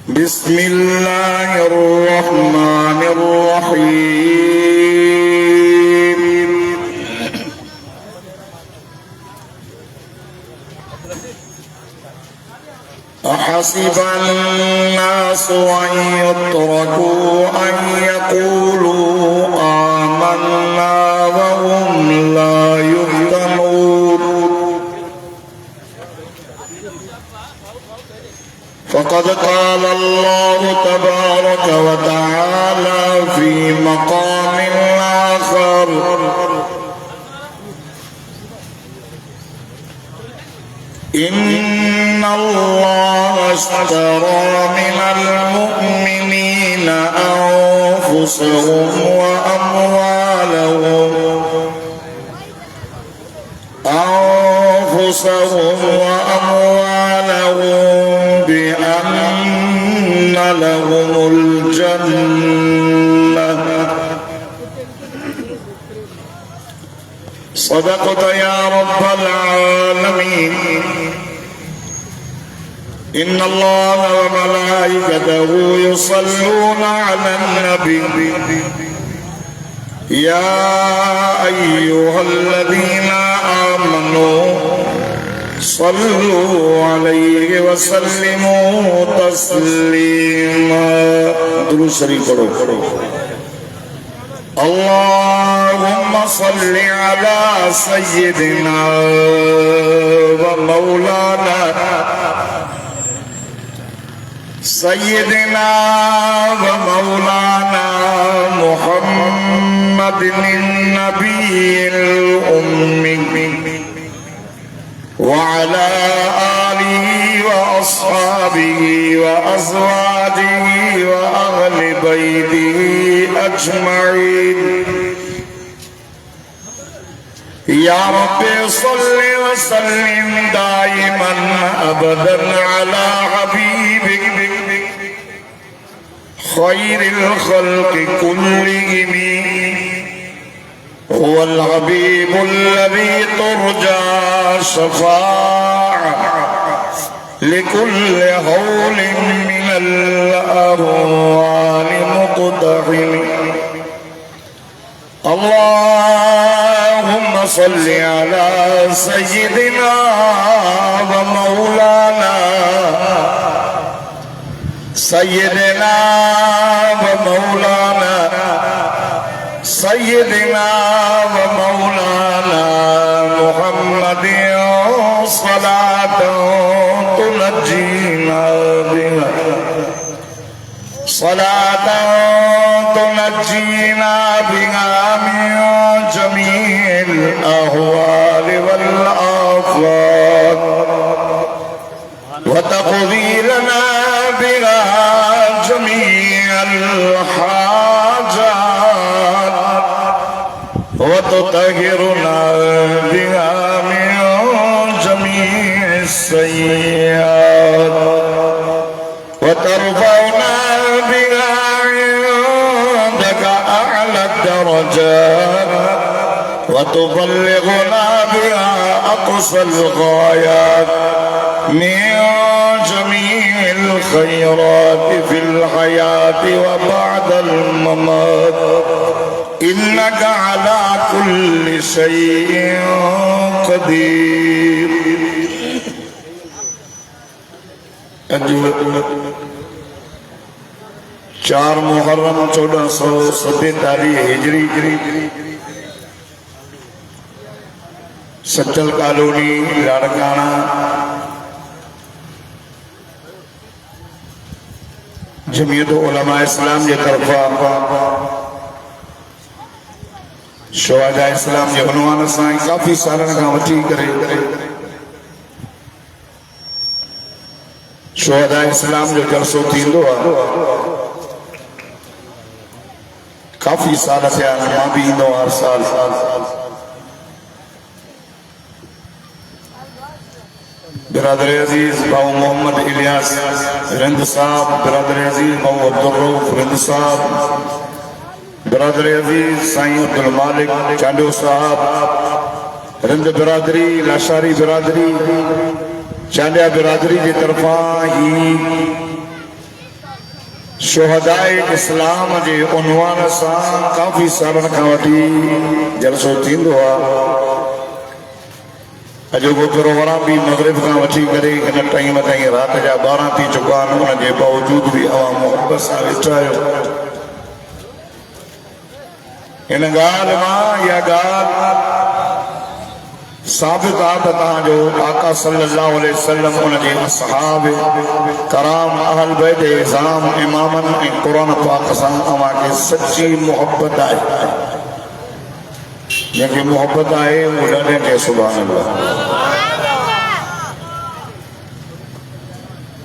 بسم الله الرحمن الرحيم أحسب الناس أن يتركوا أن يقولوا آمنا وهم لا يفتنون فقد قال الله تبارك وتعالى في مقام آخر إن الله اشترى من المؤمنين أنفسهم وأموالهم بأن لهم الجنة. صدقت يا رب العالمين. إن الله وملائكته يصلون على النبي يا أيها الذين آمنوا صلوا عليه وسلموا تسليما. درود شریف پڑھو. اللهم صل على سيدنا ومولانا محمد النبي الأمي وعلى آله وأصحابه وأزواجه وأهل بيته أجمعين. يا رب صل وسلم دائما أبدا على حبيبك خير الخلق كلهم. هو الحبيب الذي ترجى شفاعة لكل هول من الأهوال مقتحم. اللهم صل على سيدنا ومولانا محمد صلاة تنجينا بها من جميع الأهوال والآفات وتقضي لنا بها جميع الحاجات وتطهرنا بها من جميع السيئات وترفعنا بها عندك أعلى الدرجات وتبلغنا بها أقصى الغايات من جميع الخيرات في الحياة وبعد الممات إنك على كل شيء قدير. 4 محرم 1447 हिजरी सच्चल कॉलोनी लाड़काना जमीयत उलमा इस्लाम जे तरफा शुहदा इस्लाम जे उनवान सां काफ़ी सालनि खां वठी करे शुहदा इस्लाम जो जलसो थींदो आहे. काफ़ी साल थिया मां बि ईंदो हर साल. बिरादर अजीज बाबू मोहम्मद इलियास रिंद साहब, बिरादर अजीज बाबू अब्दुल रऊफ रिंद साहब, बिरादर अजीज साईं अब्दुल मालिक चांडो साहब, रिंद बिरादरी, लाशारी बिरादरी, चांडिया बिरादरी की तरफा ही शुहदाए इस्लाम जे उनवान सां काफ़ी सालनि खां वठी जलसो थींदो आहे। अॼोको प्रोग्राम बि मग़रिब खां वठी करे हिन टाइम ताईं राति जा 12 थी चुका आहिनि। उन जे बावजूद बि अवां मोहबत सां वेठा आहियो। हिन ॻाल्हि मां इहा ॻाल्हि साबित आहे त तव्हांजो आका सल्लल्लाहु अलैहि वसल्लम उन जे असहाब कराम अहल बैत इज़ाम इमामनि ऐं क़ुरान पाक सां अव्हांखे सची मोहबत आहे। जंहिंखे मोहबत आहे उहो ॾाढे खे सुभाणे अल्लाह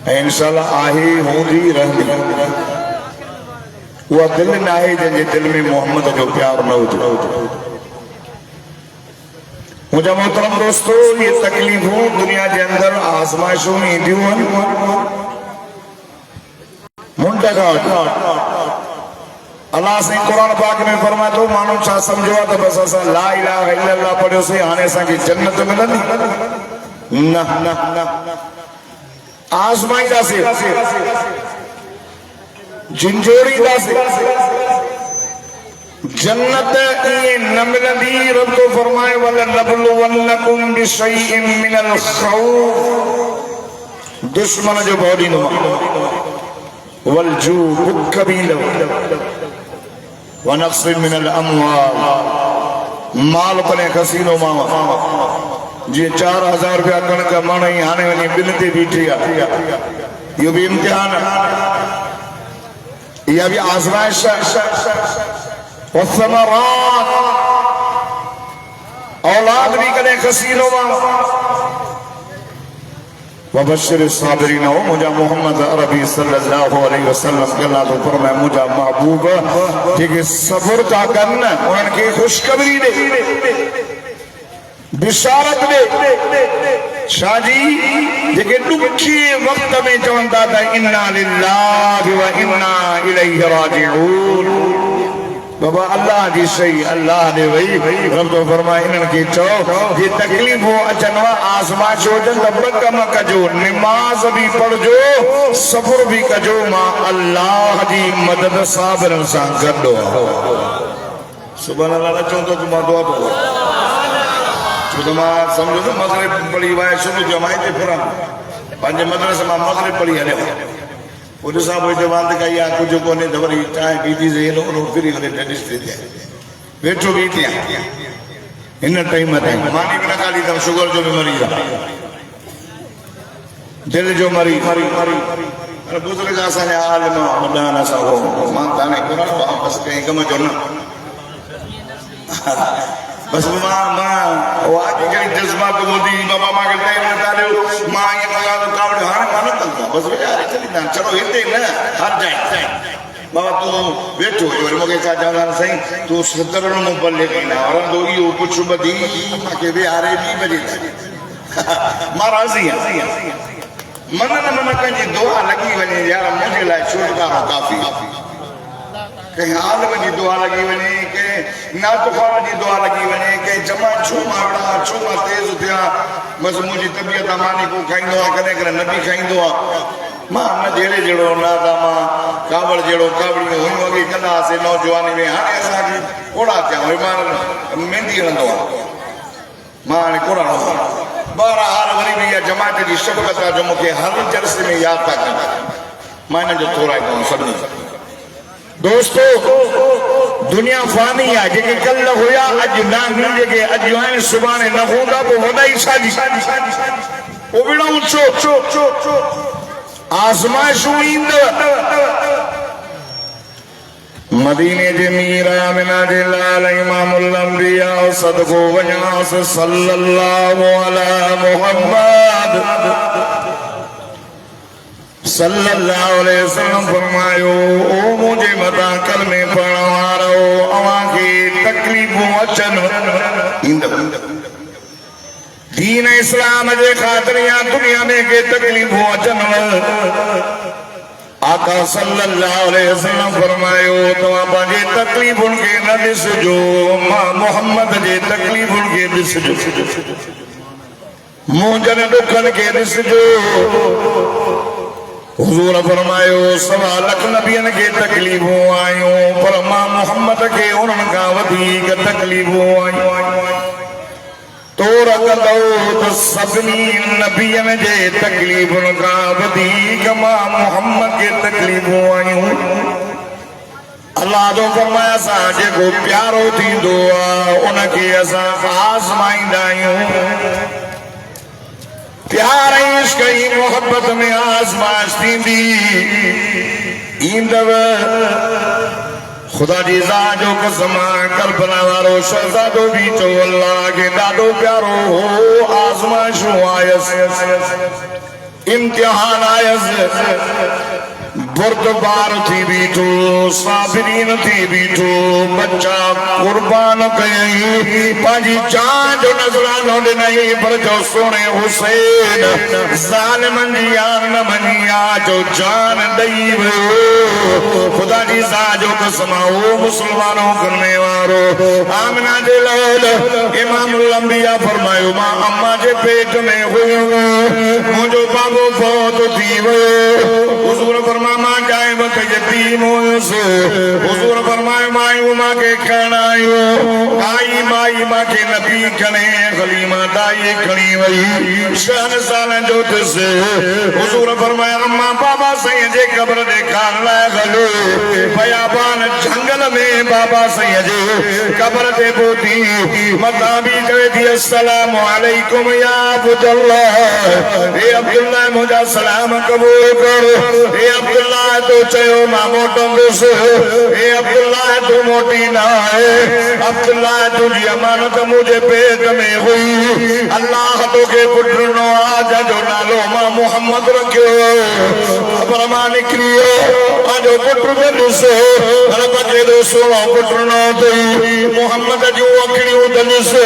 ऐं इंशाअल्लाह आहे हूंदी रहंदी। उहा दिलि न आहे जंहिंजे दिलि में मोहम्मद जो प्यार न हुजे। मुझे मोहतरम दोस्तों, ये तकलीफूं दुनिया के अंदर आजमाइशों में ईंदियूं आहिनि। मुंड खां अल्लाह से कुरान पाक में फरमाए थो माण्हू छा सम्झो आहे त बसि असां ला इलाहा इल्लल्लाह पढ़ियोसीं हाणे असांखे जन्नत मिलंदी। न आज़माईंदासीं, झिंझोड़ींदासीं। जन्नत इएं न मिलंदी। रब तो फरमाए वलनबलुवन्नकुम बिशैइन मिनल खौफ, दुश्मन जो भौॾींदो वलजू बुख बि ईंदव वनक्सिन मिनल अमवाल, माल पने खसीनो मावा जी 4000 रुपया कणक मण ई हाणे वञी बिल ते बीठी आहे। इहो बि इम्तिहान आहे, इहा बि आज़माइश आहे। वसमरात, औलाद भी कदे खसीनो मावा। वबश्शिर साबिरीन, हो मुझा मोहम्मद अरबी सल्लल्लाहु अलैहि वसल्लम के अल्लाह तो फरमाए मुझा महबूब जेके सब्र था कन उन्हनि खे खुशखबरी दे, बिशारत दे। शादी जेके दुखी वक्त में चवंदा था इन्ना लिल्लाहि व इन्ना इलैहि राजिऊन। बाबा अल्लाह जी सही अल्लाह ने वही रब तो फरमाए इन्हनि खे चओ जे तकलीफ़ूं अचनि आज़माइश हुजनि त 2 कम कजो, निमाज़ बि पढ़जो, सब्र बि कजो। मां अल्लाह जी मदद साबिरनि सां गॾु आहियां। सुभाणे अल्लाह न चवंदो त मां दुआ पढ़ो, छो त मां सम्झो न मग़रिब पढ़ी वाए सुबुह जो मां हिते फिरां पंहिंजे मदरसे मां मग़रिब पढ़ी हलियो। उन सां पोइ जवान कई आहे कुझु कोन्हे त वरी चांहि पीती से हेॾो फिरी करे ॾिसते थिए वेठो बि थिया हिन टाइम ताईं। मानी बि न खाली अथमि, शुगर जो बि मरीज़ आहे, दिलि जो मरीज़। बुज़ुर्ग असांजा आलिम वॾा न सघो मां हाणे बसि कंहिं कम जो न बसि जज़्बात ॿुधी बाबा मूंखे टाइम नथा ॾियो मां ईअं लॻा थो कावड़ हाणे मां न कंदो बसि चलो हिते न हर जाइ बाबा तूं वेठो वरी मूंखे छा चवंदा साईं तूं 70 मूं भले कंदा वरंदो इहो पुछ ॿधी मूंखे विहारे 2 बजे मां राज़ी आहियां। मन न मन कंहिंजी दुआ लॻी वञे यार मुंहिंजे लाइ छुटकारो काफ़ी। कहीं आलम की दुआ लगी वने, कहीं नातुखान की दुआ लगी वने, कहीं जमा छूमा बड़ा छूमा तेज थिया बस मुझी तबियत मानी को खाइंदो आ कने कने नबी खाइंदो आ मां न जेड़े जेड़ो ना दा मां कावड़ जेड़ो कावड़ी में हुई वगी कंदा से नौजवानी में हाने असा की कोड़ा थिया वरी मां मेहंदी हलंदो आ मां ने कोड़ा न 12 हार वरी भी जमात की शफकत जो मुके हर जलसे में याद था कर मां इन जो थोड़ा को सभी। दोस्तों दुनिया फानी है जेके कल हुया अज ना जेके अज आहिनि सुभाणे न हूंदा पोइ वॾा ई साजी पोइ बिना ऊंचो आज़माइशूं ईंदव। मदीने जे मीर आमिना जे लाल इमामुल अंबिया सदको वञास सल्लल्लाहु अला मुहम्मद सल्लल्लाहु अलैहि वसल्लम फरमायो ओ मुझे मता कलमे पढ़ण वारो अवां खे तकलीफ़ूं अचनि ईंदव दीन इस्लाम जे ख़ातिर या दुनिया में के तकलीफ़ूं अचनि आका सल्लल्लाहु अलैहि वसल्लम फरमायो तव्हां पंहिंजे तकलीफ़ुनि खे न ॾिसजो मां मोहम्मद जे तकलीफ़ुनि खे ॾिसजो मुंहिंजनि ॾुखनि खे ॾिसजो हुजूर फरमायो 1.25 लाख नबियन के तकलीफूं आयूं पर मां मोहम्मद के उन्हनि खां वधीक तकलीफूं आयूं। तोर कंदो त सभिनी नबियन जे तकलीफुनि खां वधीक मां मोहम्मद के तकलीफूं आयूं। अल्लाह तो फरमाया असां जेको प्यारो थींदो आहे उनखे असां आज़माईंदा आहियूं। प्यार इश्क ई मोहब्बत में आज़माइश थींदी ईंदव। खुदा जी ज़ात जो कसम करबला वारो शहज़ादो भी चो अल्लाह के ॾाढो प्यारो हो। आज़माइशूं आयसि इम्तिहान आयसि बुर्दबार थी बीठो साबिरीन थी बीठो बच्चा कुर्बान कयई पंहिंजी जान जो नज़रानो ॾिनई पर जो सोणे हुसैन ज़ालिमनि जी आन न मञी आ जो जान ॾेई वियो। खुदा जी ज़ात जो कसम हो मुसलमानों करने वारो आमिना जे लाल इमामुल अंबिया फरमायो मां अम्मा जे पेट में हुयो मुंहिंजो बाबो फौत थी वियो। हुजूर फरमाया मां जाए वक्त यतीम हुयुसि। हुजूर फरमायो मायूं मां के खण आयो आई माई मां के नबी खणे खलीमा दाई खणी वई 6 सालनि जो थियुसि। हुजूर फरमाया अम्मा बाबा साईं जे क़ब्र ॾेखारण लाइ हलो बयाबान जंगल में बाबा साईं जे क़ब्र ते पहुती मथां बि चवे थी अस्सलाम अलैकुम या अब्दुल्लाह हे अब्दुल्लाह मुंहिंजा सलाम क़बूल कर। हे अब्दुल्लाह तो चयो मां मोटंदुसि। हे अब्दुल्लाह तू मोटी ना है। अब्दुल्लाह तुझी अमानत मुझे पेट में हुई अल्लाह तोखे पुट ॾिनो आ जंहिंजो नालो मां मोहम्मद रखियो। ख़बर मां निकिरी पंहिंजो पुट खे ॾिसो रब खे ॾिसो पुट ॾिनो अथई मोहम्मद जूं अखियूं त ॾिसो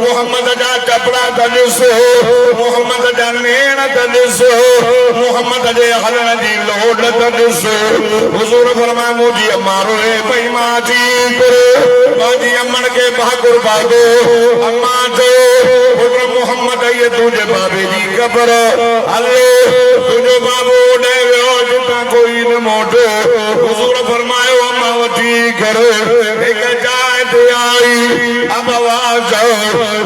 मोहम्मद जा कपिड़ा त ॾिसो मोहम्मद जा नेण त ॾिसो मोहम्मद जे हलण जी लोड त ॾिसो। हुजूर फरमाया मुंहिंजी अम्मा रोए पई मां थी पंहिंजी अम्मनि खे भाकुर पादो अम्मा चयो पुट मोहम्मद ये तुंहिंजे बाबे जी क़ब्र हले तुंहिंजो बाबो ॾे वियो जितां कोई न मोटो। हुजूर फरमायो अम्मा वठी कर हिकु जाइ ते आई अब आवाज़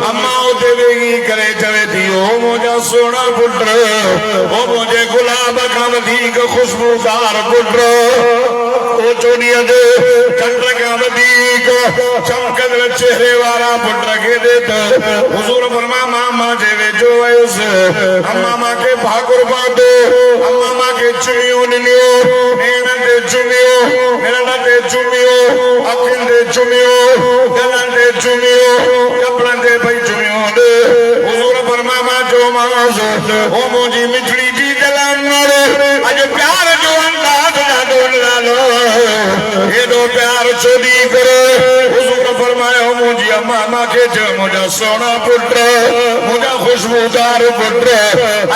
अम्मा उते वेही करे चवे थी ओ मुंहिंजा सोना पुट ओ मुंहिंजे गुलाब खां वधीक खुशबूदार पुट ओ चोॾीअ जे चंड खां वधीक चमकंदड़ चेहरे वारा पुट खे ॾे त। हुजूर फरमाया मां मां जे वेझो वयुसि अम्मा मां खे भाकुर पातो अम्मा मां खे चुमियूं ॾिनियूं नेणनि ते चुमियूं हिरन ते चुमियूं अखियुनि ते चुमियूं गलनि ते चुमियूं कपिड़नि ते भई चुमियूं ॾे। हुजूर फरमाया मां चयोमांसि ओ मुंहिंजी मिठड़ी जी दिलि अॼु प्यार जो अंदाज़ ॾाढो निरालो हेॾो प्यार छो ॾी करे। हुजूर फरमायो मुंहिंजी अम्मा मां खे चयो मुंहिंजा सोना पुट मुंहिंजा खुशबूदार पुट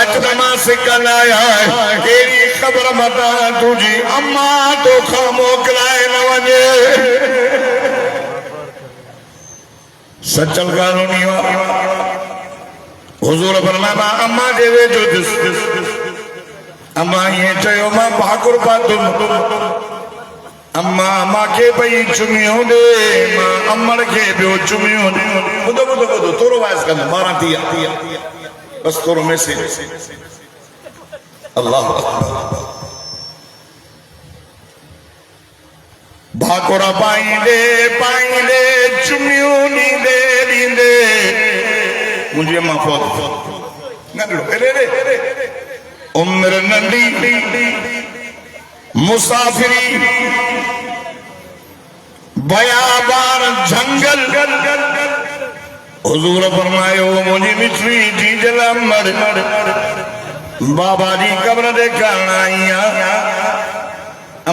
अच त मां सिकल आया कहिड़ी ख़बर मतां तुंहिंजी अम्मा तोखां मोकिलाए न वञे। सचल कानूनी हुजूर फरमाया मां अम्मा जे वेझो थियुसि अम्मा ये चयो मां भाकुर पातुमि अम्मा मांखे पई चुमियूं ॾे मां अमड़ खे ॿियो चुमियूं ॾे। ॿुधो ॿुधो ॿुधो थोरो वाइस कंदो 12 थी बस थोरो मैसेज अल्लाह भाकुर पाईंदे चुमियूं ॾींदे ॾींदे मुंहिंजी अम्मा फौत नंढड़ो उम्र नंढी मुसाफिरी बयाबान जंगल हुजूर फरमायो मुंहिंजी मिठड़ी जी जलमर बाबा जी कब्र ॾेखारण आई आहियां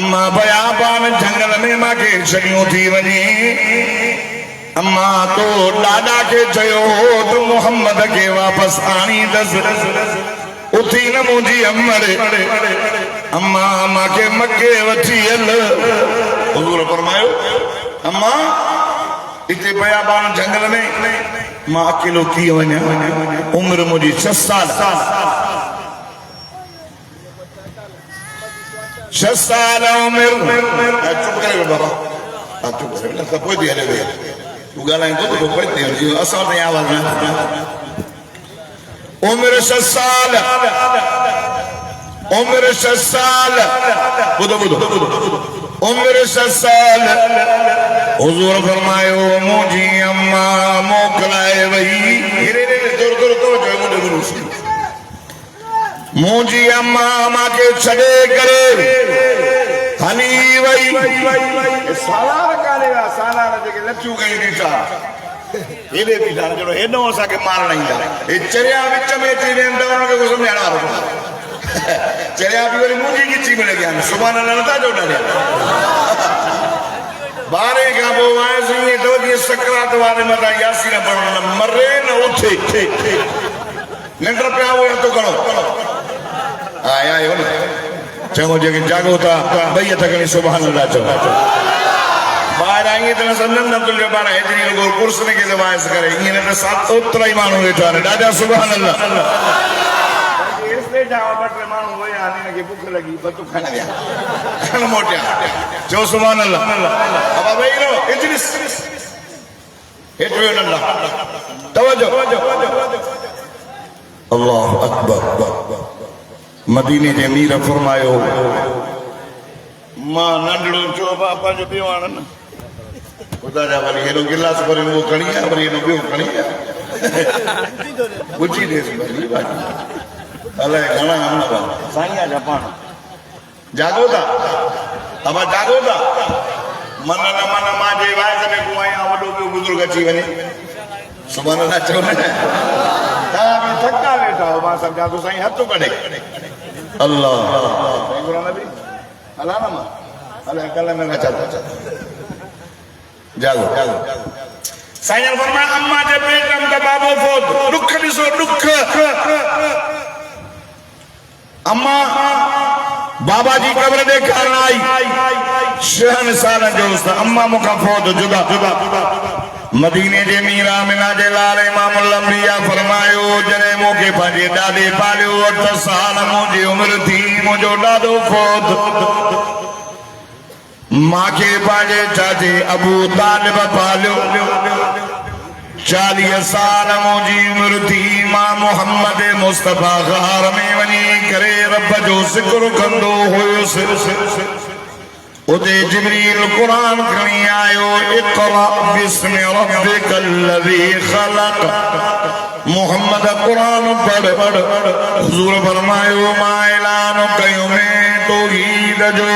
अम्मा बयाबान जंगल में मांखे छॾियूं थी वञे। अम्मा तो ॾाॾा खे चयो हो तूं मोहम्मद खे वापसि आणींदसि उथी न मुंहिंजी अमड़ अम्मा मांखे मके वठी हल। हुजूर फरमायो अम्मा इते बयाबान जंगल में मां अकेलो थी वञा उम्र मुंहिंजी 6 साल 6 साल उम्र चुप करे बाबा चुप करे न कोई भी हले तू गालाईंदो तो कोई नहीं असां ते आवाज न उम्र 6 साल उम्र 6 साल बुधो उम्र 6 साल हुजूर फरमायो मुझी अम्मा मोकलाए वही मुझी अम्मा मां के छड़े करे हनी वही सालार कालेगा सालार जेके लचू गई नीचा एडे भी जान जो हेडो असा के मार नहीं जा ए चरिया विच में थी वेंदा उनके को समझाना चरिया भी वरी मुझी गिची मिले गया सुभान अल्लाह नता जो डाले बारे का वो वाइस ये तो ये सकरात वाले मता यासीन पढ़ना मरे न उठे निंद्र पे आओ तो करो आया हो ना चलो जे जागो था भैया तकनी सुभान अल्लाह चो बाहर आएंगे तो सन्नम अब्दुल जब्बार हैदरी लोग कुर्स ने के वाइस करे ये ने साथ उतरा ही मानो बैठा है दादा सुभान अल्लाह इसलिए जाओ बटले मानो वो आने के भूख लगी बतू खाना गया खान मोटिया जो सुभान अल्लाह अब भाई रो इजलिस हेठो नल्ला तवज्जो अल्लाह अकबर मदीने जे मीर फरमायो मां नंढड़ो चो बापा जो पीवाण न खुदा जा वरी हेडो गिलास भरे वो खणी आ वरी हेडो बियो खणी आ बुझी देस भली बाजी अले घणा हमला साईं जा पाण जागो था अब जागो था मन न मन मां जे वाइस में कुआया वडो बियो बुजुर्ग अची वने सुभान अल्लाह चो न ता भी थका बैठा हो मां सब जागो साईं हथ कढे अल्लाह गुरु नबी अल्लाह ना अल्लाह कल में ना चलता जागो साईं फरमाया अम्मा जे पेटम का बाबो फोत दुख दिसो दुख अम्मा बाबा जी कब्र देखण आई 6 साल जो अम्मा मुखा फोत जुदा मदीने जे मीरा मिना जे लाल इमामुल अंबिया फरमायो जने मोके पंजे दादे पालियो 8 साल मुझी उम्र थी मुझो दादो फोत मां के पंजे चाचे अबू तालिब पालियो 40 साल मुझी उम्र थी मां मोहम्मद मुस्तफा गार में वनी करे रब जो जिक्र कंदो होयो उदे जिब्रील कुरान खणी आयो इक़रा बिस्मि रब्बिकल लज़ी खलक़ मोहम्मद कुरान पढ़ हुजूर फरमायो मां ऐलान कयो में तौहीद जो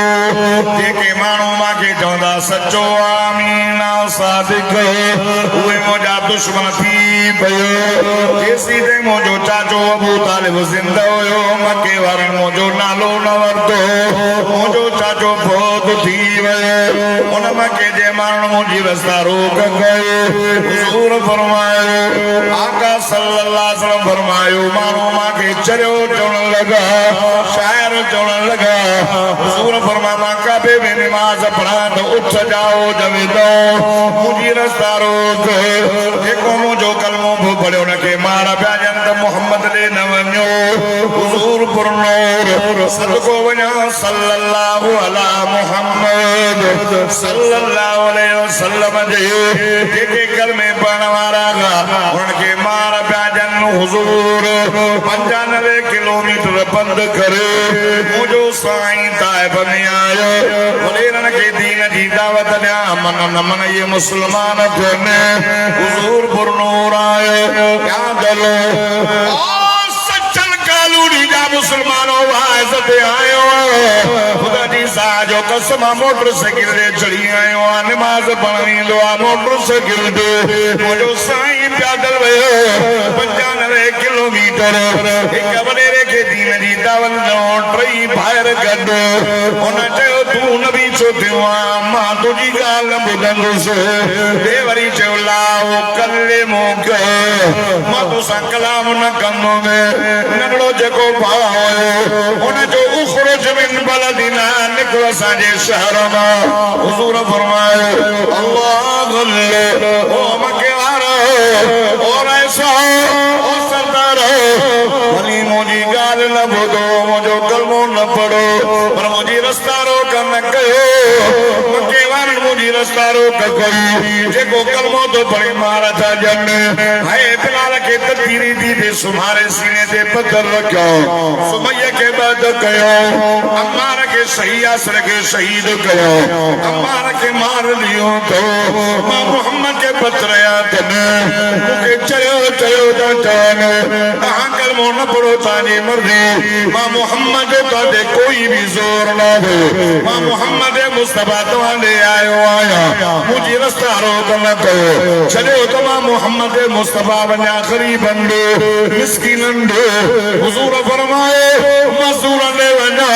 जेके माण्हू मांखे चवंदा सचो आमीन सादिक उहे मुंहिंजा दुश्मन थी पियो जेसीं ताईं मुंहिंजो चाचो अबू तालिब ज़िंदा हुयो मके वारनि मुंहिंजो नालो न वरितो मुंहिंजो चाचो फोत थी वियो उन मके जे माण्हुनि मुंहिंजी रस्ता रोक कयो हुजूर फरमायो आका सल्लल्लाहु अलैहि वसल्लम फरमायो माण्हू मांखे चरियो चवण लॻा शाइर चवण लॻा हुजूर फरमाया मां काबे में नमाज़ पढ़ां त उठ जाओ जवे दो मुंहिंजी रस्ता रोक जेको मुंहिंजो कलमो बि पढ़ियो उनखे मार पिया ॾियनि त मोहम्मद ॾे न वञो हुजूर पुरनूर सदको वञा सल्लल्लाहु अला मुहम्मद सल्लल्लाहु अलैहि वसल्लम जे जेके कलमे पढ़ण वारा उनखे मार पिया ॾियनि हुजूर 95 किलोमीटर पंध करे मुंहिंजो साईं ताइब में आयो वॾेरनि खे दीन जी दावत ॾियां मन न मन ये मुस्लमान कोन्हे हुजूर पुरनूर आयो याद लो सचल कालूड़ी जा मुसलमानो वाइस ते आयो खुदा जी साजो कसम मोटरसाइकिल ते चढ़ी आयो नमाज पढ़ण ईंदो आहे मोटरसाइकिल ते मुंहिंजो साईं पैदल वियो 95 किलोमीटर हिक वॾेरे खे दीन जी दावत ॾियो 3 भाइर गॾु उन चयो तूं नबी छो थियो आहे मां तुंहिंजी ॻाल्हि न ॿुधंदुसि वरी चयो लाओ कले मोक मां तोसां कलाम न कंदुमि नंढड़ो जेको भाउ हुयो उन जो उखरुज मिन बलदिना निकिरो असांजे शहर मां हुजूर फरमायो अल्लाह ओ मके वारो और ऐसा ओ सरदार वली मुझी गाल न ॿुधो मुझो कलमो न पढ़ो पर मुझी रस्ता रोक न कयो मके वारनि मुझी रस्ता रोक कई जेको कलमो तो पढ़े मार था जन हाय बिलाल के तकदीरी दी दे सुमारे सीने ते पत्थर रखो सुमैया के बाद कयो अम्मार के सही असर के शहीद कयो अम्मार के मार लियो तो मां मोहम्मद के पत्रया तन मुके चयो चयो तन आंकल मोन पड़ो ताने मर्दे मां मोहम्मद तादे कोई भी जोर ना हो मां मोहम्मद मुस्तफा तवाने आयो आया मुझे रास्ता रोक न कयो चलो तो मां मोहम्मद मुस्तफा बना आखिरी बंदो मिस्किनन दो हुजूर फरमाए मजदूर ने वना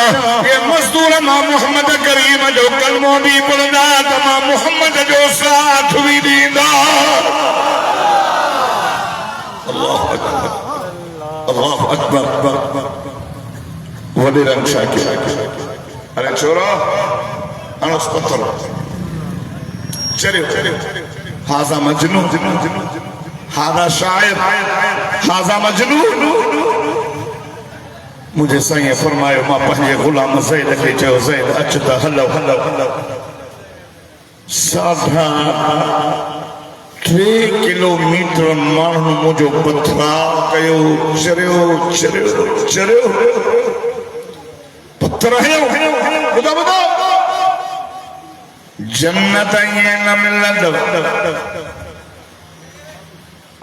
ये मजदूर मां मोहम्मद करीम जो कलमो भी पढ़दा त मां मोहम्मद जो साथ भी दींदा अल्लाह अकबर अल्लाह अकबर वडे रंग शाकिर अरे छोरा अनस पत्थर चलो हाजा मजनून हाजा शायर हाजा मजनून मुझे सही फरमायो मां पंहिंजे गुलाम ज़ैद खे चयो ज़ैद अच त हलो हलो साधा 3 किलोमीटर माण्हू मुझो पथराव कयो चरियो चरियो चरियो पत्थर हयो ॿुधो ॿुधो जन्नत ये न मिलंदो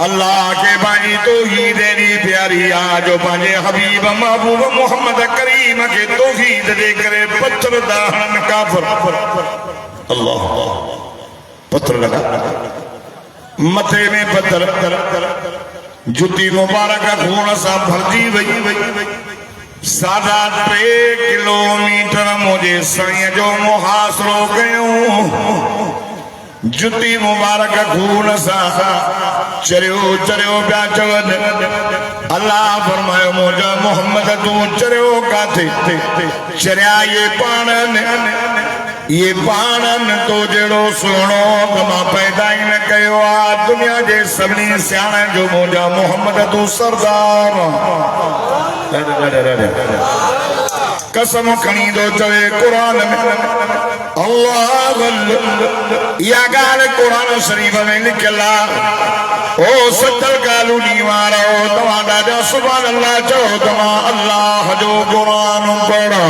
अल्लाह के बाजी तो ही देरी प्यारी आज बाजे हबीब महबूब मोहम्मद करीम के तौहीद दे करे पत्थर दाहन काफर अल्लाह पत्थर लगा मथे में पत्थर जुती मुबारक खून सा भरजी वही सादा 3 किलोमीटर मुझे साईं जो मुहासरो कयो जुती मुबारक खून सा चरियो चरियो प्या चवन अल्लाह फरमायो मुझा मोहम्मद तू चरियो काथे चरिया ये पाणन तो जड़ो सुनो कमा पैदा ही न कयो आ दुनिया जे सभनी सियाणा जो मुझा मोहम्मद तू सरदार कसम खणी दो चवे कुरान में अल्लाह या गाल कुरान शरीफ में लिखला ओ 70 गालू दीवारो तवा दादा सुभान अल्लाह चो तवा अल्लाह जो कुरान पढ़ा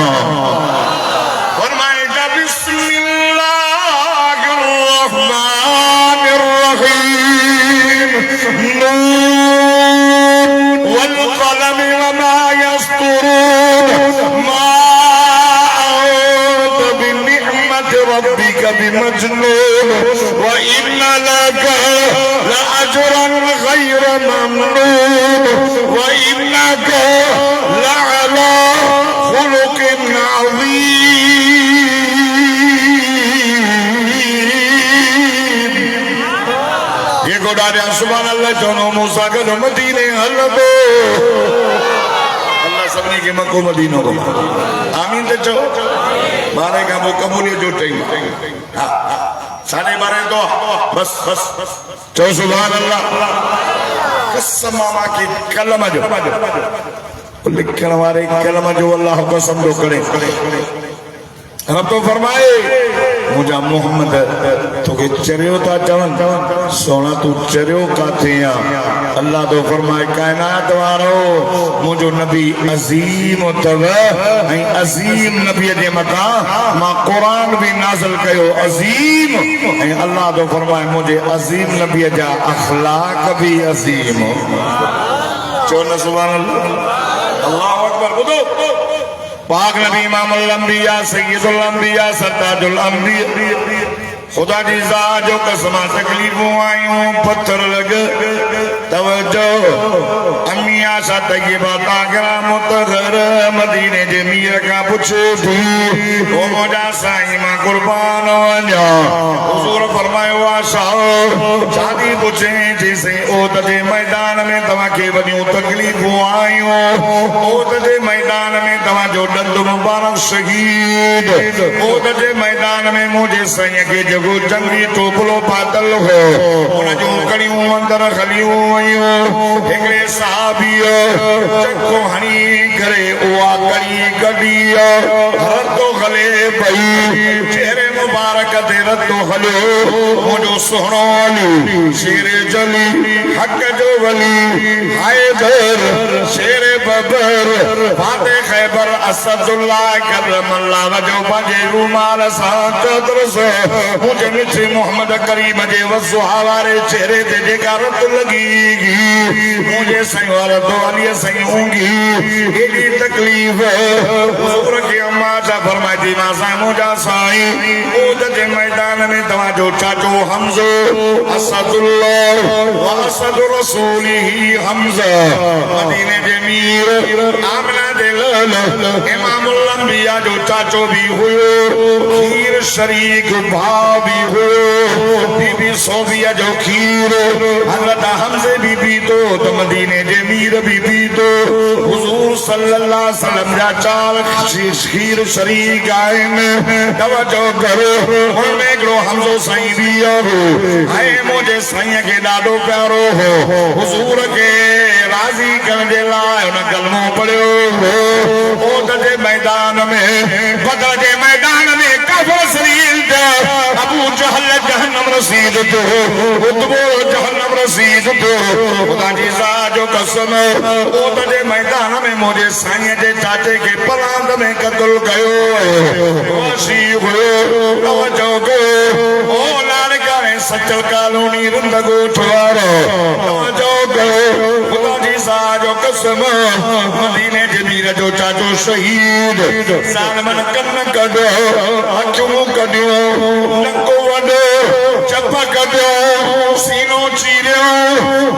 फरमाए बिस्मिल्लाहिर रहमानिर रहीम नून वल कलम वमा यस्तुरून रब्बिक बिमजनून व इन्न लक लअजरा गैर ममनून व इन्नक लअला खुलुकिन अज़ीम ये गोडारे सुभान अल्लाह चोनो मूसा के मदीने हलबो अल्लाह सबने के मक्को मदीनो को आमीन तो चो मारे का वो कबूलियत जो टाइम साढ़े 12 तो बस चो सुभान अल्लाह कसम मामा की कलम जो लिखने वाले कलम जो अल्लाह को समझो करे रब तो फरमाए मुझा मोहम्मद तो के चरियो था चवन सोना तू चरियो काथे आ अल्लाह तो फरमाए कायनात वारो मुझो नबी अजीम तव ऐं अजीम नबी जे मथा मां कुरान भी नाज़िल कयो अजीम ऐं अल्लाह तो फरमाए मुझे अजीम नबी जा अखलाक भी अजीम चो न सुभान अल्लाह अल्लाहु अकबर बुधो पाक नबी इमामुल अंबिया सय्यदुल अंबिया सरताजुल अंबिया खुदा जी ज़ात जो कसम तकलीफों आयूं पत्थर लग तवज्जो अम्मिया सा तय्यबा ताकरा मुतहर मदीने जे मीर का पूछे थी ओ मोजा साईं मां कुर्बान वञा हुजूर फरमायो आशा शादी पूछे जैसे ओत जे मैदान में तवा के वॾियूं तकलीफों आयूं ओत जे मैदान में तवा जो दंद मुबारक शहीद ओत जे मैदान में मुझे साईं के जेको जंगी टोपलो पातल हो उन जूं कड़ियूं अंदर खलियूं वयूं हिकिड़े साहबीअ चको हणी करे उहा कड़ी कढी रतो हले पई चेहरे मुबारक ते रतो हलियो मुंहिंजो सुहिणो अली शेर जली हक जो वली हैदर शेर बबर फाते खैबर असदुल्लाह करमल्लाह वजो पंहिंजे रूमाल सां चादर सां मुंहिंजे मिठी मोहम्मद करीम जे वज़ुहा वारे चेहरे ते जेका रत लॻी मुंहिंजे साईं वारो अलीअ साईं ऊंघी एॾी तकलीफ़ हुज़ूर खे अम्मा छा फरमाए थी मां साईं मुंहिंजा साईं ओद जे मैदान में तव्हांजो चाचो हमज़ो असदुल्लाह व असद रसूलिही हमज़ा मदीने जे मीर आमना दे लाल इमामुल अंबिया जो चाचो भी हुयो खीर शरीक भाउ भी हुयो बीबी सोफिया जो खीर हज़रत हमज़े भी पीतो तो मदीने जे मीर भी पीतो हुजूर सल्लल्लाहु अलैहि वसल्लम जा चार खीर शरीक आहिनि तवज्जो करो हुनमें हिकिड़ो हमज़ो साईं भी हो ऐं मुंहिंजे साईं खे ॾाढो प्यारो हो हुजूर खे राज़ी करण जे लाइ हुन कलमो पढ़ियो हो ओद जे मैदान में बदर जे मैदान में काफ़िर शरीर अबू जहल जहन्नम रसीद तो उतबो जहन्नम रसीद तो खुदा जी ज़ात जो कसम ओद जे मैदान में मुंहिंजे साईं जे चाचे खे पलांद में क़त्ल कयो वासी हुयो तवज्जो कयो ओ लाड़काणे सचल कॉलोनी रुंदगो ठवारो तवज्जो कयो खुदा जी ज़ात जो कसम मदीने जे मीर जो चाचो शहीद ज़ालिमन कन कढो अखियूं कढियो नको वॾो चप कढियो सीनो चीरियो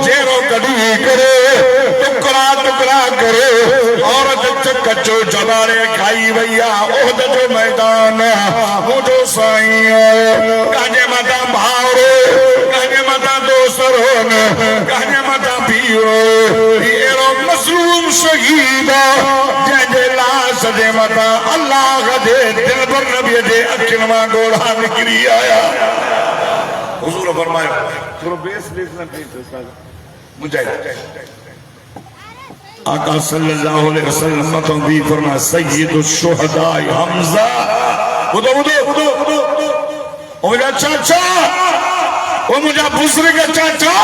चेहरो कढी करे टुकड़ा टुकड़ा करे औरत कचो जबारे खाई वई आहे ओहद जो मैदान मुंहिंजो साईं काजे मथां भाउरो काजे मथां दोस्तरो काजे मथां पीरो अहिड़ो मज़लूम शहीद जंहिंजे लाश जे मथां अल्लाह जे दिलबर नबीअ जे अखियुनि मां ॻोढ़ा निकिरी आया हुज़ूर फरमायो थोरो बेस न कई मुजाहिद आका सल्लल्लाहु अलैहि वसल्लम तो भी फरमाया सय्यदुश शुहदा हमज़ा ॿुधो ॿुधो ॿुधो ॿुधो ओ मुंहिंजा चाचा ओ मुंहिंजा बुज़ुर्ग चाचा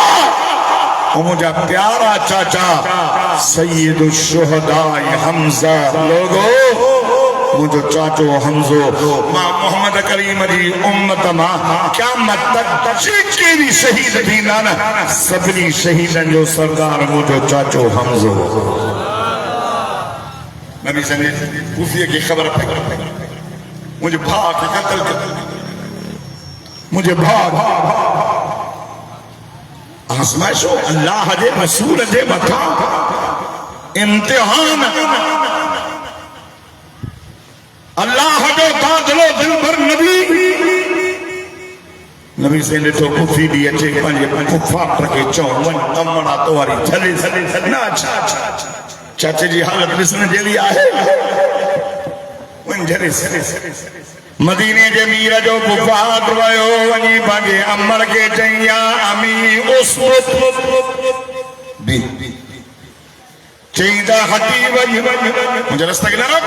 ओ मुंहिंजा प्यारा चाचा सय्यदुश शुहदा हमज़ा लोगो मुझो चाचो हमज़ो मां मोहम्मद करीम जी उम्मत मां क़यामत तक जेके भी शहीद थींदा न सभिनी शहीदनि जो सरदार मुझो चाचो हमज़ो नबी संगे कूफीअ खे ख़बर पई मुंहिंजे भाउ खे क़त्ल कयो मुंहिंजे भाउ आज़माइशो अल्लाह जे रसूल जे मथां इम्तिहान अल्लाह जो दादलो दिलबर नबी से ॾिठो कुफी दी अचे पंहिंजे कुफार खे चऊं वञ अमड़ा तोवारी झले झले न चाचे जी हालत ॾिसण जहिड़ी आहे वञ झले मदीने जे मीर जो कुफार वियो वञी पंहिंजे अमर खे चई या अमी उसवत चई त हटी वञ मुंहिंजे रस्ते खे न रोक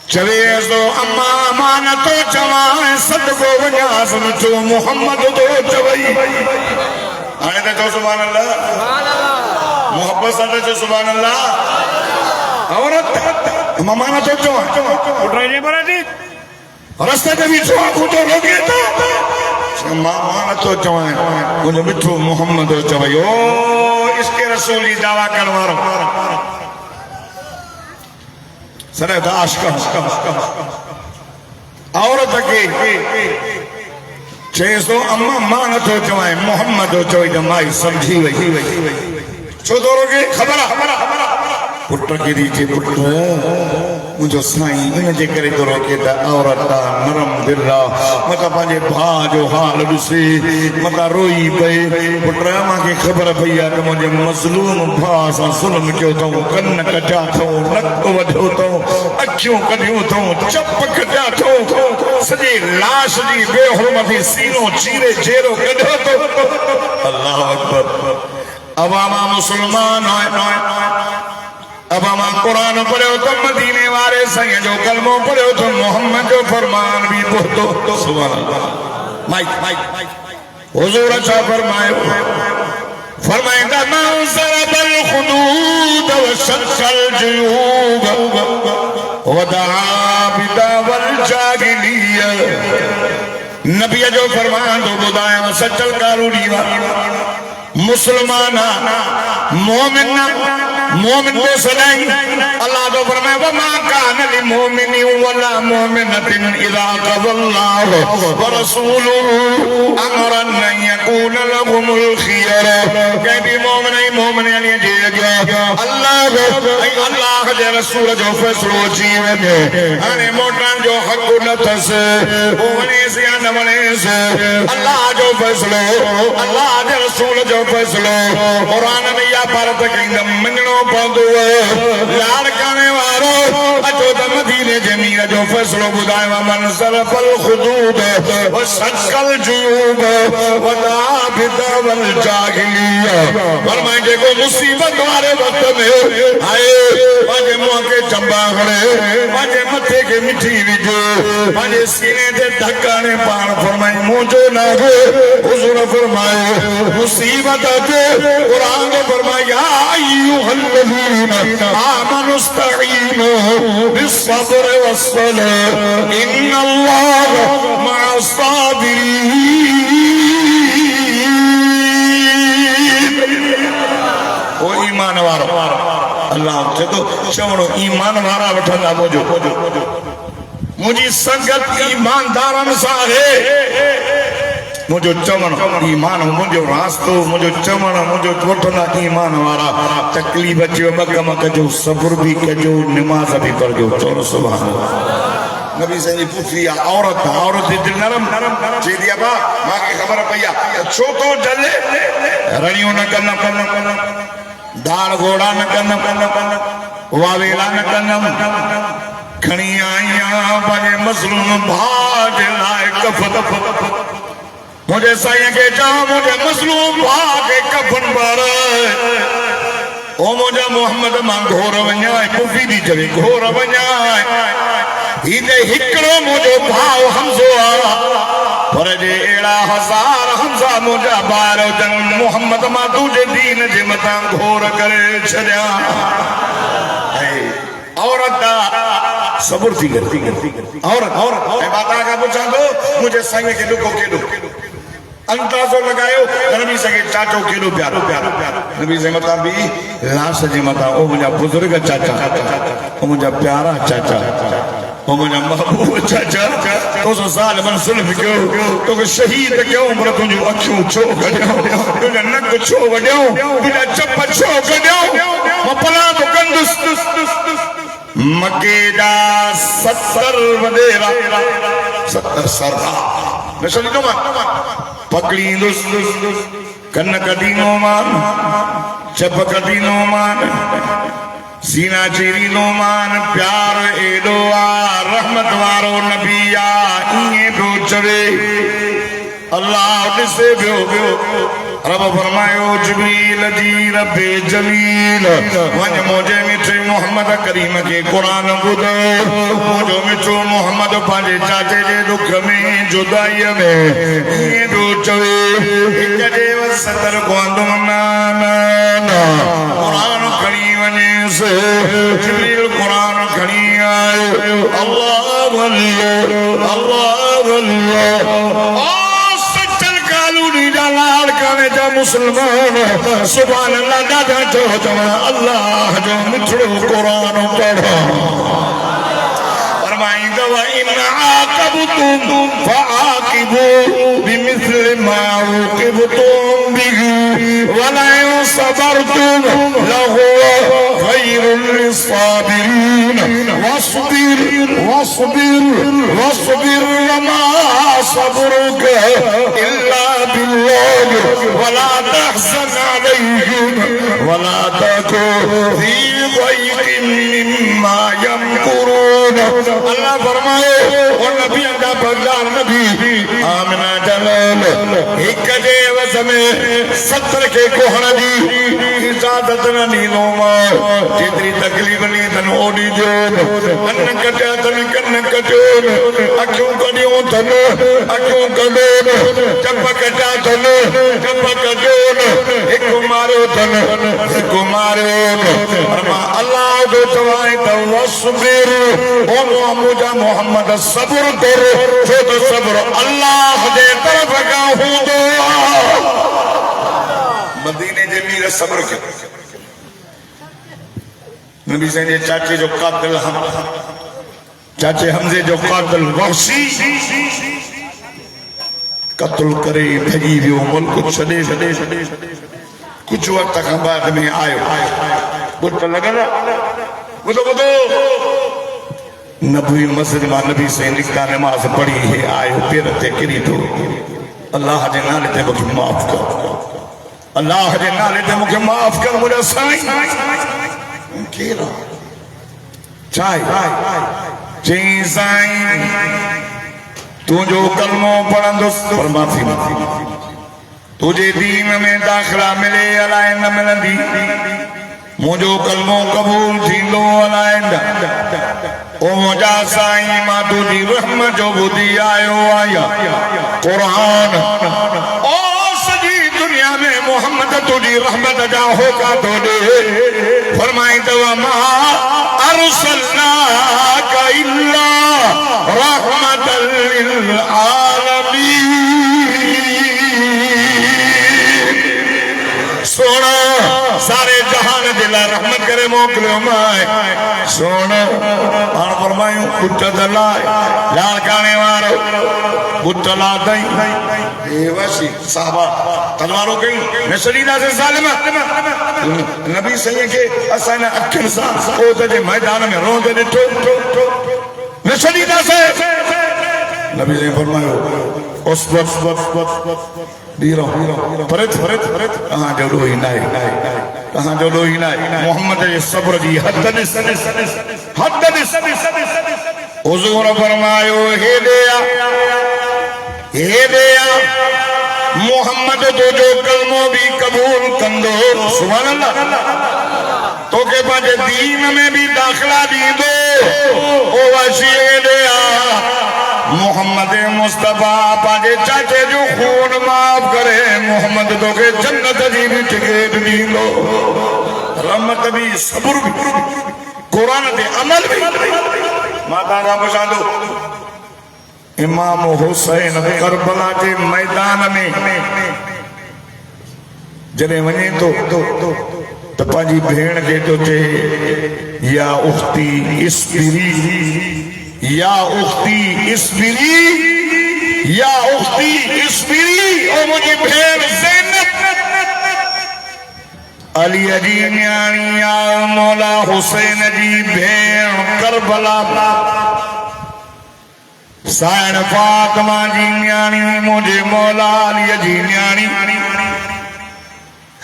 चवे तो अम्मा मान तो चवां सदको वञास मिठो मोहम्मद तो चवई हाणे त चओ सुभान अल्लाह मोहब्बत सां चओ सुभान अल्लाह औरत अम्मा मान तो चवां उठराई जे बराजी रस्ते ते बीठो ॿुधो रोके तो अम्मा मान तो चवां मुंहिंजो मिठो मोहम्मद तो चवई ओ इश्क रसूल जी दावा करण वारो सरदाश औरत के चेस तो अम्मा मां नथो चवां मोहम्मद तो चवई त माई समझी वई छो तो रोके ख़बर पुट खे ॾिजे पुट मुंहिंजो साईं इन जे करे थो रोके त औरत नरम दिल मतां पंहिंजे भाउ जो हाल ॾिसे मतां रोई पए पुट मूंखे ख़बर पई आहे त मुंहिंजे मज़लूम भाउ सां ज़ुल्म कयो अथऊं कन कटा अथऊं नक वढियो अथऊं अखियों कढियूं अथऊं चप कढिया अथऊं सॼी लाश जी बेहुरमती सीनो चीरे चेरो कढियो अथऊं अल्लाह अकबर अवामा मुसलमान अवामा कुरान पढ़ियो तो मदीने वारे साईं जो कलमो पढ़ियो तो मोहम्मद जो फरमान भी ॿुधो सुभान अल्लाह माइक हुजूर अच्छा फरमायो फरमाएगा मंज़रबल खुदूद व शक्कल जुयूब वदआ बिदावल जागिलिया नबी जो फरमान तो बुधाया सचल कारूनी वा मुसलमान मोमिन मोमिन को सदाई अल्लाह तो फरमाए वमा कान लिल मोमिनि वला मोमिनतिन इज़ा क़ज़ल्लाहु व रसूलुहु अमरन अन यकून लहुमुल खियरा के भी मोमिन ने जे अल्लाह जे रसूल जो फैसलो थी वने हाने मोटन जो हक न थस वने से न वने से अल्लाह जो फैसलो अल्लाह जे रसूल जो फैसलो कुरान में या भारत कहिंदम मञणो पवंदो लाड़ करने वारो अचो त मदीने जे मीर जो फैसलो ॿुधायो मंज़रबल खुदूद व शक्कल जुयूब वदा बिदावल जागिलिया फरमाए जेको मुसीबत वारे वक्त में आए पंहिंजे मुंह के चंबा हणे पंहिंजे मथे के मिठी विझो पंहिंजे सीने ते ढकणे पाण फरमाए मुंहिंजो नागो हुजूर फरमाए मुसीबत अचे कुरान में फरमाया अय्युहल्लज़ीना आमनु इस्तईनु बिस्सब्र वस्सलाह इन्नल्लाह मअस साबिरीन ओ ईमान वारो अल्लाह जेको चवणो ईमान वारा वठंदा मुंहिंजी संगत ईमानदारनि सां आहे मुझो चवण ईमान मुझो रास्तो मुझो चवण मुझो वठंदा ईमान वारा तकलीफ़ अचो बकम कजो सब्र भी कजो नमाज भी पढ़जो चवण सुभान अल्लाह नबी साईं जी पुछी औरत दिल नरम चई थी अबा मांखे ख़बर पई आहे छो तो जले रणियूं न कन दाड़ घोड़ा न कन वावेला न कन खणी आई आहियां पंहिंजे मज़लूम भाउ जे लाइ कफ़न मुझे साईं के जा मुझे मज़लूम भाउ के कफन पर ओ मुझे मोहम्मद मां घोर वञाए पुफी दी चवे घोर वञाए हीते हिकड़ो मुझो भाउ हमज़ो पर जे एड़ा हजार हमज़ा मुझा बार जन मोहम्मद मां तुझे दीन जे मथा घोर करे छड़िया औरत सब्र थी करती औरत मैं बात आगे पूछा तो मुझे साईं के दुखो केडो अंदाजो लगायो नबी सके चाचो केडो प्यारो नबी से मता भी लाश जे मता ओ मुझा बुजुर्ग चाचा ओ मुझा प्यारा चाचा ओ मुझा महबूब चाचा तो साल मन सुल्ह कयो तो शहीद कयो उम्र तुझो अखियों छो गड्यो तुझा नक छो वड्यो तुझा चप छो गड्यो मपला तो कंदुस मके जा 70 वडेरा 70 सरदार न सुनियो मान पकड़ींदुस कन कढींदो मान चप कढींदो मान सीना चीरींदो मान प्यार एडो आ रहमत वारो नबी आ इए तो चवे अल्लाह ॾिसे पियो रब फरमायो जिब्रील जी रब्बे जलील वञ मुझे मिठे मोहम्मद करीम के कुरान ॿुधो मुझो मिठो मोहम्मद पंहिंजे चाचे जे दुख में जुदाई में इएं पियो चवे हिक जे वसतर कोंदो ना कुरान खणी वञेसि जिब्रील कुरान खणी आयो अल्लाह अल्लाह लाल काने जा मुसलमान सुभान अल्लाह दादा जो अल्लाह जो मिठड़ो कुरान पढ़ो फरमाइंदा व इन आक़बतुम फआक़िबू बिमिस्ल मा उक़िबतुम बिही व ला सबरतुम लहु खैरुल लिस्साबिरीन वस्बिर वमा सबरुका इल्ला बिल्लाह वला तहज़न अलैहिम वला तकु फी ضيق मिम्मा यमकुरून अल्लाह फरमाए ओ नबी अंदा बगदार नबी आमना जलाल एक दे वसमे 70 के कोहण दी इजाजत न नीनो मा जेतरी तकलीफ नी तन ओडी जो अन्न कटा तन कन्न कटो अखियों कडियो तन अखियों कडो चप कटा तन चप कटो एक मारो तन एक मारो अल्लाह दो तवाए तवस्बिर ओ मोहम्मद सब्र करो जो तो सब्र अल्लाह दे तरफ का हुंदो मदीने जे मीर सब्र के नबी से जे चाचे जो कातिल हम चाचे हमजे जो कातिल वहशी कत्ल करे भगी वियो मुल्क छडे कुछ वक्त खां बाद में आयो बुत लगन बुधो नबी मस्जिद में नबी से निका नमाज पढ़ी है आयो पैर ते किरी तो अल्लाह जे नाले ते मुझे माफ कर अल्लाह जे नाले ते मुझे माफ कर मुझे साईं केरा चाय जी साईं तू जो कलमो पढ़ंदुस पर माफी तुझे दीन में दाखिला मिले अलाए न मिलंदी मुझो कलमो कबूल थींदो अलाए न ओ मुझा साईं मां तुझी रहमत जो बुधी आयो आया कुरान ओ सजी दुनिया में मोहम्मद तुझी रहमत जा होका तो दे फरमाई तो मा अरसलनाका इल्ला रहमतल लिल आलमीन सोना सारे जहान दिला रहमत करे मोकलियो माए सोना हां फरमायूं कुट दलाए लाल काने वारो बुतला दई ए वसी साहबा तलवारों कई नशरीदा से जालिम नबी सही के असन अखिन सा ओ ते मैदान में रोंदे दिठो नशरीदा से नबी ने फरमायो उस दीरो फरत कहां जो रोई नाए कहां जो रोई नाए मोहम्मद के सब्र जी हद हुजूर फरमायो हे दया मोहम्मद तो जो कलमो भी कबूल कंदो सुभान अल्लाह तो के पांच दीन में भी दाखिला दी दो ओ वसी दया मोहम्मद मुस्तफा पांचे चाचे जो खून माफ करे मोहम्मद तो के जन्नत जी भी टिकट दी लो रहमत भी सब्र भी कुरान दे अमल भी माता राम बचांदो इमाम हुसैन करबला के मैदान में जने वने तो पांजी भेण के तो चे या उख्ती इस्बिरी या उख्ती इस्बिरी या उख्ती इस्बिरी ओ मुझी भेण ज़ैनब अली जी न्याणी या मौला हुसैन जी भेण करबला साइण फातिमा जी न्याणी मुझे मौला अली जी न्याणी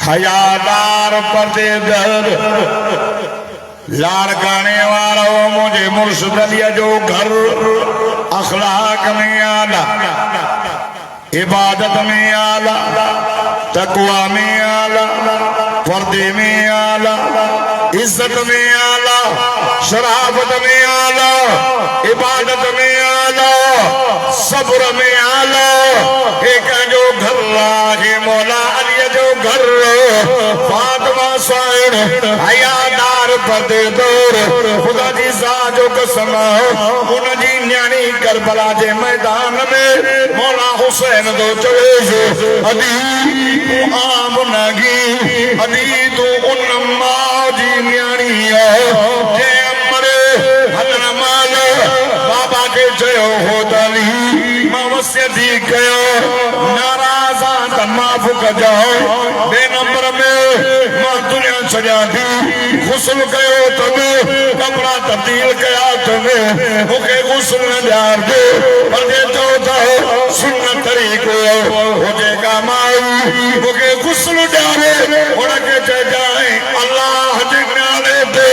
हयादार पर्देदर लाड़काने वाला मुझे मुर्शिद अली जो घर अखलाक में आला इबादत में आला तकवा में आला पर्दे में आला इज्जत में आला शराफत में आला इबादत में आला सब्र में आला एक जो घर लागे मौला अली जो घर फातिमा साइड हयादार पर्देदर खुदा जी साजो कसम उन जी न्याणी करबला जे मैदान में मौला हुसैन दो चवे अदी आम नगी अदी तू उन मां जी न्याणी जे अमरे हलन माल बाबा के चयो हो दली मां वसियती कयो नाराज़ा त माफ कजाओ बे नंबर में मां दुनिया छजा दी गुस्ल कयो तने कपड़ा तब्दील कया तने मुके गुस्ल न ॾियार दे पर जे चओ था सुन्नत तरीक़ो हुजेगा माई मुके गुस्ल ॾियारे उनके चइजाए अल्लाह जे नाले ते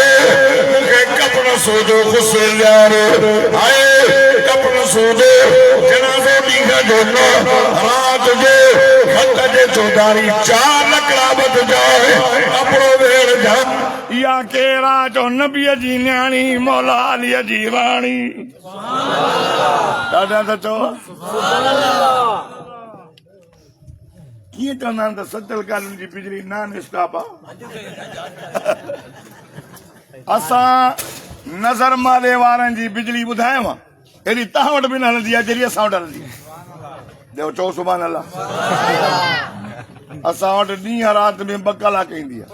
मुके कपड़ो सूदो खुशल यारो आए कपन सूदो जनाज़ो ॾींहं जो न रात जो खत जे चौधारी 4 लकड़ा बद जाए कपड़ो वेड़ जम या केरा जो नबीअ जी न्याणी मौला अलीअ जी राणी ॾाढा त चओ कीअं चवंदा आहिनि त सतल कालनि जी बिजली नॉन स्टॉप आहे असां नज़र माले वारनि जी बिजली ॿुधायांव हेॾी तव्हां वटि बि न हलंदी आहे जहिड़ी असां वटि हलंदी आहे ॾियो चओ सुभाणे अलाह असां वटि ॾींहं राति में 2 कलाक ईंदी आहे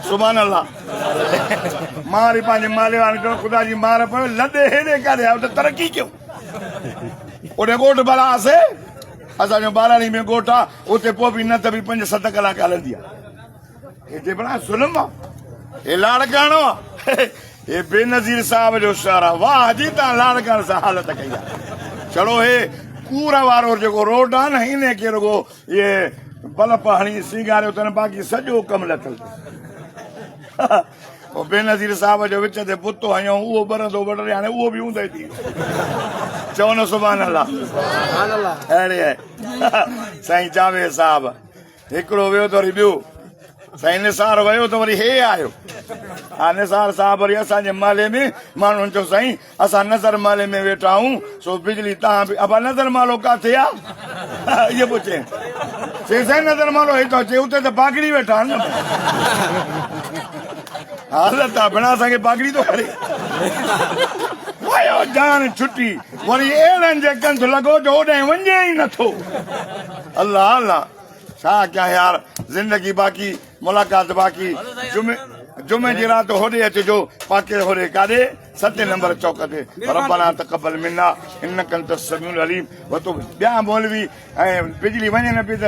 सुभाणे अलाह मां वरी पंहिंजे माले वारनि चयो ख़ुदा जी मार पियो लॾे हेॾे करे आयो त तरक़ी कयो ओॾे ॻोठ भला हुआसीं असांजो बाराणी में ॻोठ आहे उते पोइ बि न त बि 5-7 कलाक हलंदी आहे हिते भला ज़ुल्म आहे हे लाड़काणो आहे हे बेनज़ीर साहब जो शहर आहे वाह जी तव्हां लाड़काणे सां हालत कई आहे चलो हे कूड़ वारो जेको रोड आहे न हिन खे रुगो इहे बल्ब हणी सिंगारियो अथनि बाक़ी सॼो कमु लथल बेनज़ीर साहब जो विच ते बुतो हयूं उहो ॿरंदो वॾड़े हाणे उहो बि हूंदो थी चओ न सुभाणे अलाह अहिड़े आहे साईं जावेद साहब हिकिड़ो वियो त वरी ॿियो साईं निसार वियो त वरी हे आयो हा निसार साहब वरी असांजे माले में माण्हुनि चयो साईं असां नज़र माले में वेठा आहियूं सो बिजली तव्हां बि अब नज़र मालो किथे आहे इहो पुछे चई साईं नज़र मालो हितां चई उते त पागड़ी वेठा आहिनि हालत आहे बिना असांखे पागड़ी थो करे वयो जान छुटी वरी अहिड़नि जे कंध लॻो जो होॾे वञे ई नथो अल्लाह अल्लाह छा कयां यार जिंदगी बाक़ी मुलाक़ात बाक़ी जुमे जी राति होॾे अचिजो पाके होॾे काॾे 7 नंबर चौक ते रब्बना तक़ब्बल मिन्ना इन्नका अंतस समीउल अलीम वतो ॿिया मौलवी ऐं बिजली वञे न पई त